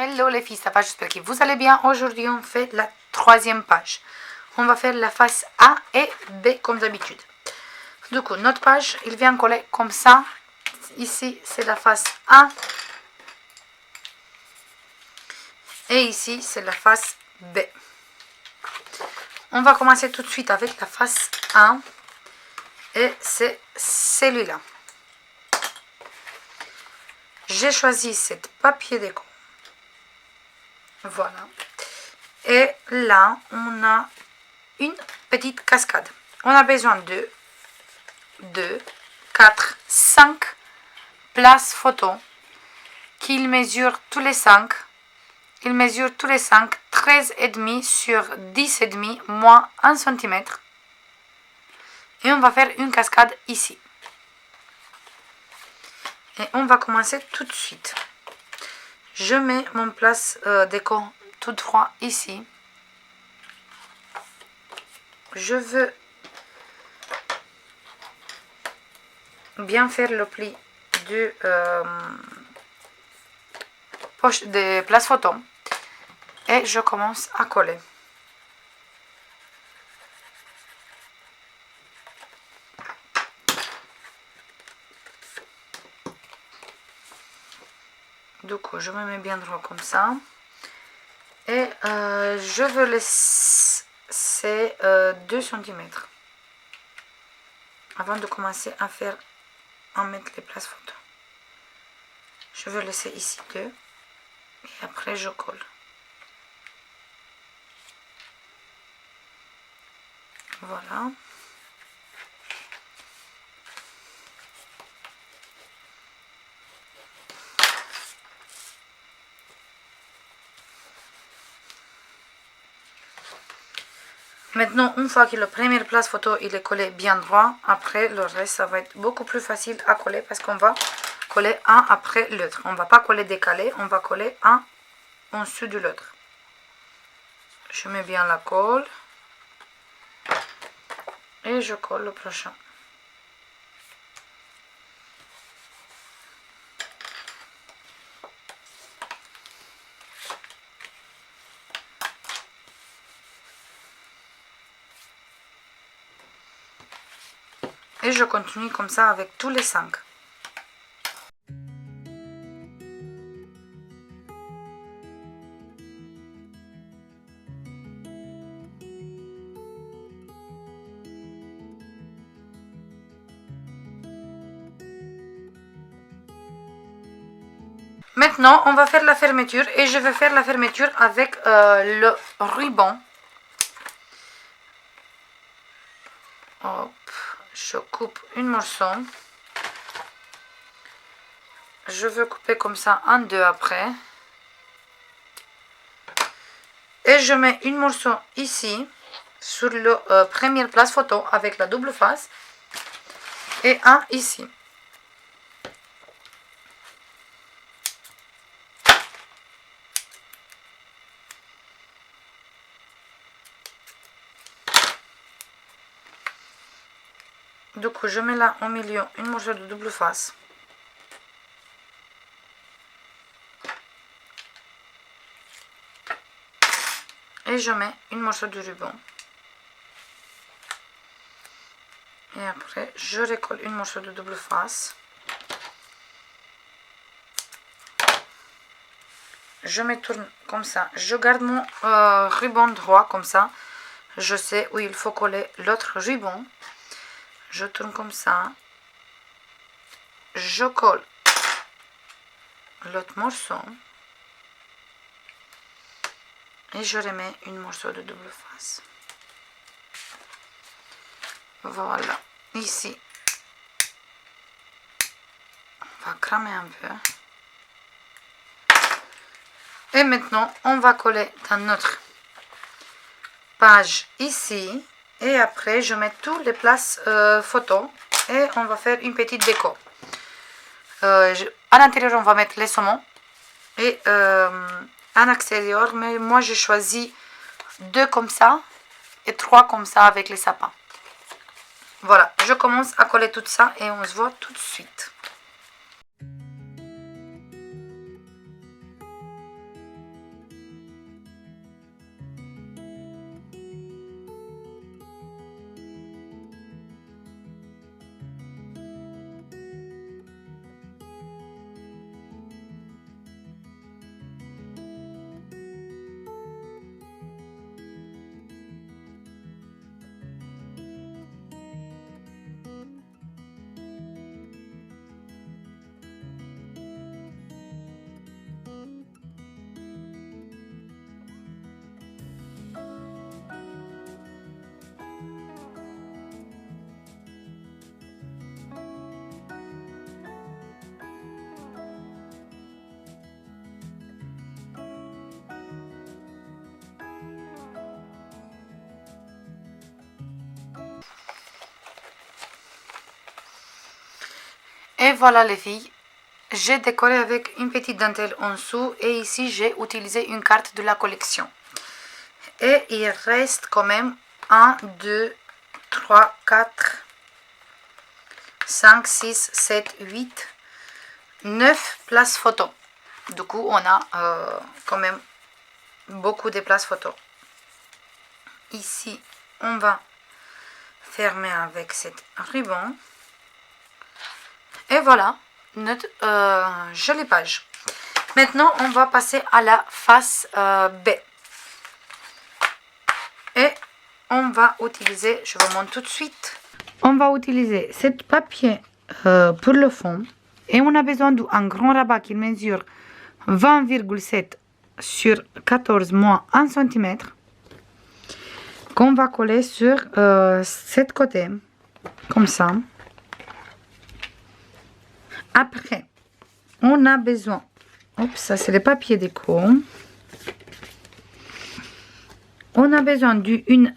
Hello les filles, ça va, j'espère que vous allez bien. Aujourd'hui on fait la troisième page. On va faire la face A et B comme d'habitude. Du coup, notre page, il vient coller comme ça. Ici, c'est la face A. Et ici, c'est la face B. On va commencer tout de suite avec la face A. Et c'est celui-là. J'ai choisi cette papier déco. Voilà. Et là, on a une petite cascade. On a besoin de 2, 4, 5 places photo qu'il mesure tous les 5. Il mesure tous les 5 13,5 sur 10,5 moins 1 cm. Et on va faire une cascade ici. Et on va commencer tout de suite. Je mets mon place déco tout droit ici. Je veux bien faire le pli de poche de place photo et je commence à coller. Du coup, je me mets bien droit comme ça et je veux laisser 2 cm avant de commencer à mettre les places photo. Je veux laisser ici 2 et après je colle. Voilà. Maintenant, une fois que la première place photo il est collé bien droit, après le reste ça va être beaucoup plus facile à coller parce qu'on va coller un après l'autre. On ne va pas coller décalé, on va coller un en dessous de l'autre. Je mets bien la colle et je colle le prochain. Et je continue comme ça avec tous les 5. Maintenant, on va faire la fermeture et je vais faire la fermeture avec le ruban. Hop, je coupe une morceau. Je veux couper comme ça en deux après. Et je mets une morceau ici sur la première place photo avec la double face et un ici. Du coup, je mets là au milieu une morceau de double face. Et je mets une morceau de ruban. Et après, je recolle une morceau de double face. Je me tourne comme ça. Je garde mon ruban droit comme ça. Je sais où il faut coller l'autre ruban. Je tourne comme ça. Je colle l'autre morceau. Et je remets une morceau de double face. Voilà. Ici. On va cramer un peu. Et maintenant, on va coller dans notre page ici. Et après, je mets toutes les places photos. Et on va faire une petite déco. À l'intérieur, on va mettre les saumons. Et à l'extérieur, mais moi, j'ai choisi 2 comme ça. Et 3 comme ça avec les sapins. Voilà, je commence à coller tout ça. Et on se voit tout de suite. Et voilà les filles, j'ai décoré avec une petite dentelle en dessous et ici j'ai utilisé une carte de la collection. Et il reste quand même 1, 2, 3, 4, 5, 6, 7, 8, 9 places photo. Du coup, on a quand même beaucoup de places photo. Ici, on va fermer avec cette ruban. Et voilà, notre jolie page. Maintenant, on va passer à la face B. Et on va utiliser, je vous montre tout de suite. On va utiliser ce papier pour le fond. Et on a besoin d'un grand rabat qui mesure 20,7 sur 14 moins 1 cm. Qu'on va coller sur cet côté. Comme ça. Après, on a besoin, ça c'est le papier déco. On a besoin d'une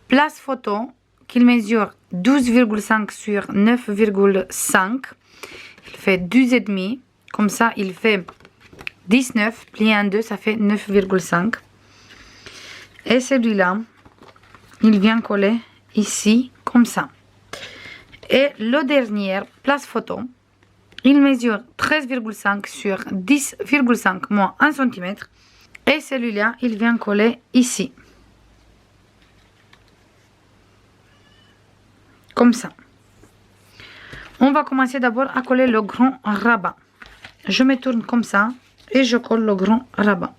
place photo qui mesure 12,5 sur 9,5. Il fait 12,5. Comme ça, il fait 19. Plié en deux, ça fait 9,5. Et celui-là, il vient coller ici, comme ça. Et le dernier, place photo. Il mesure 13,5 sur 10,5 moins 1 cm. Et celui-là, il vient coller ici. Comme ça. On va commencer d'abord à coller le grand rabat. Je me tourne comme ça et je colle le grand rabat.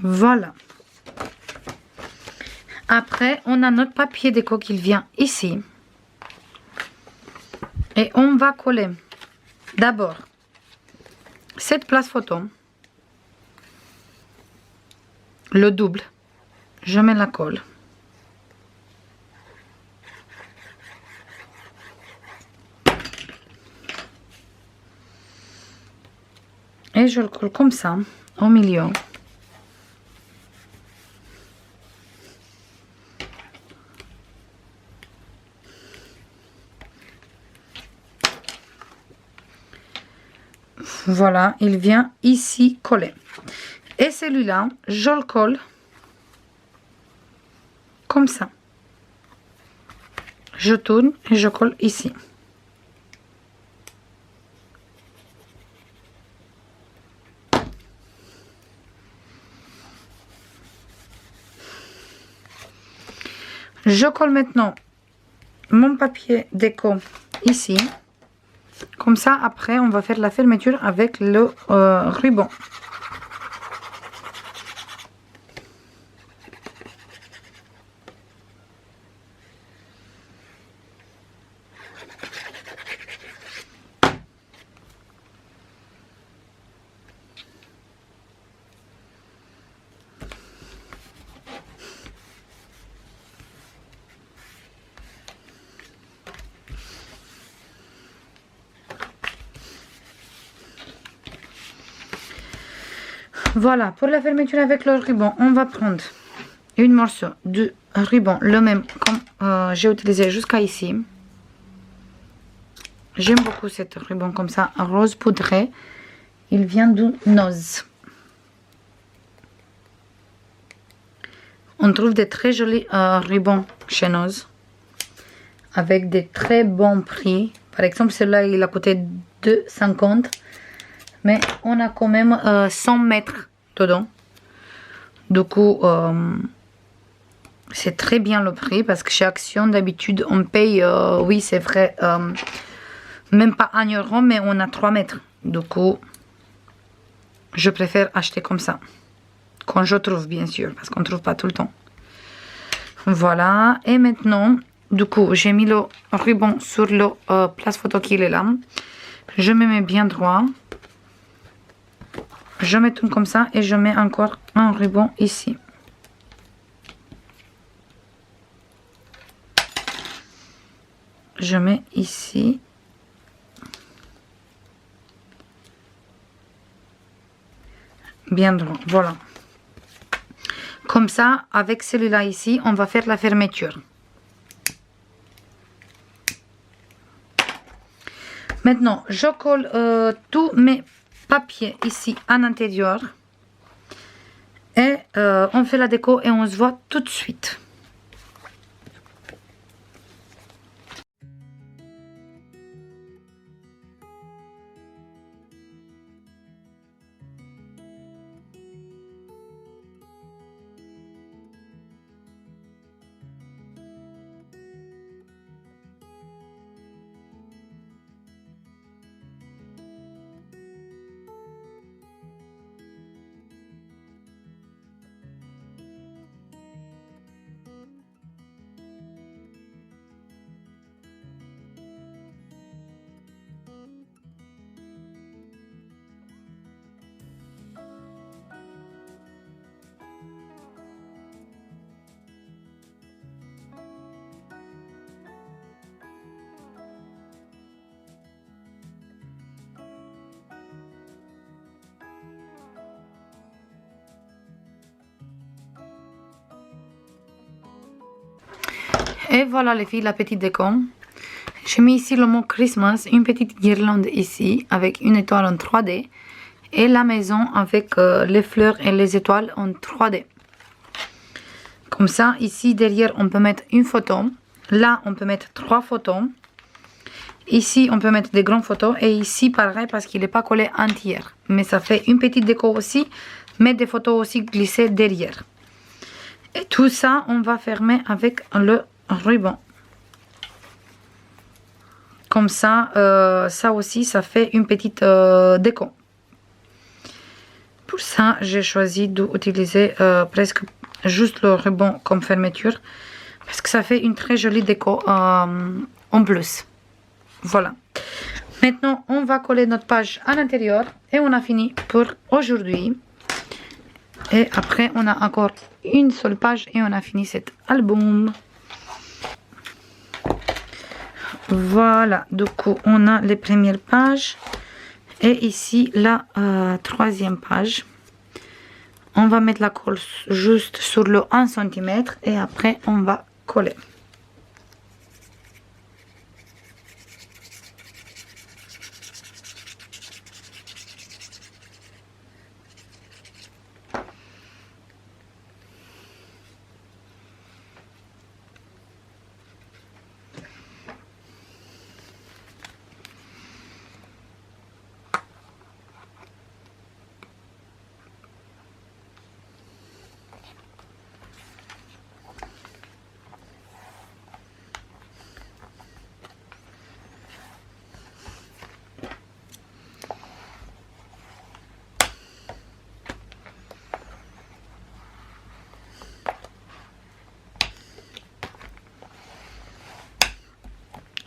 Voilà. Après, on a notre papier déco qui vient ici. Et on va coller d'abord cette place photo. Le double. Je mets la colle. Et je le colle comme ça, au milieu. Voilà, il vient ici coller. Et celui-là, je le colle comme ça. Je tourne et je colle ici. Je colle maintenant mon papier déco ici. Comme ça, après, on va faire la fermeture avec le ruban. Voilà, pour la fermeture avec le ruban, on va prendre une morceau de ruban, le même comme j'ai utilisé jusqu'à ici. J'aime beaucoup cette ruban comme ça, rose poudré. Il vient de Noz. On trouve des très jolis rubans chez Noz, avec des très bons prix. Par exemple, celui-là, il a coûté 2,50. Mais on a quand même 100 mètres dedans. Du coup, c'est très bien le prix. Parce que chez Action, d'habitude, on paye, oui c'est vrai, même pas 1 euro, mais on a 3 mètres. Du coup, je préfère acheter comme ça. Quand je trouve, bien sûr, parce qu'on ne trouve pas tout le temps. Voilà, et maintenant, du coup, j'ai mis le ruban sur le place photo qui est là. Je me mets bien droit. je mets tout comme ça et je mets encore un ruban ici. Je mets ici. Bien droit, voilà. Comme ça, avec celui-là ici, on va faire la fermeture. Maintenant, je colle tous mes papiers ici à l'intérieur. Et on fait la déco et on se voit tout de suite. Et voilà les filles, la petite déco. J'ai mis ici le mot Christmas, une petite guirlande ici avec une étoile en 3D. Et la maison avec les fleurs et les étoiles en 3D. Comme ça, ici derrière on peut mettre une photo. Là on peut mettre 3 photos. Ici on peut mettre des grandes photos. Et ici pareil parce qu'il n'est pas collé entier. Mais ça fait une petite déco aussi. Mais des photos aussi glissées derrière. Et tout ça on va fermer avec le ruban. Comme ça, ça aussi ça fait une petite déco. Pour ça j'ai choisi d'utiliser presque juste le ruban comme fermeture. Parce que ça fait une très jolie déco en plus. Voilà. Maintenant on va coller notre page à l'intérieur. Et on a fini pour aujourd'hui. Et après on a encore une seule page et on a fini cet album. Voilà, du coup on a les premières pages et ici la troisième page. On va mettre la colle juste sur le 1 cm et après on va coller.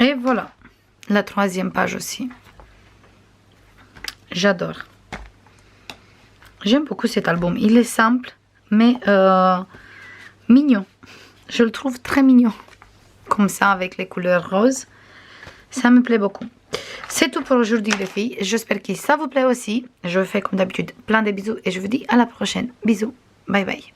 Et voilà, la troisième page aussi. J'adore. J'aime beaucoup cet album. Il est simple, mais mignon. Je le trouve très mignon. Comme ça, avec les couleurs roses. Ça me plaît beaucoup. C'est tout pour aujourd'hui les filles. J'espère que ça vous plaît aussi. Je vous fais comme d'habitude plein de bisous et je vous dis à la prochaine. Bisous. Bye bye.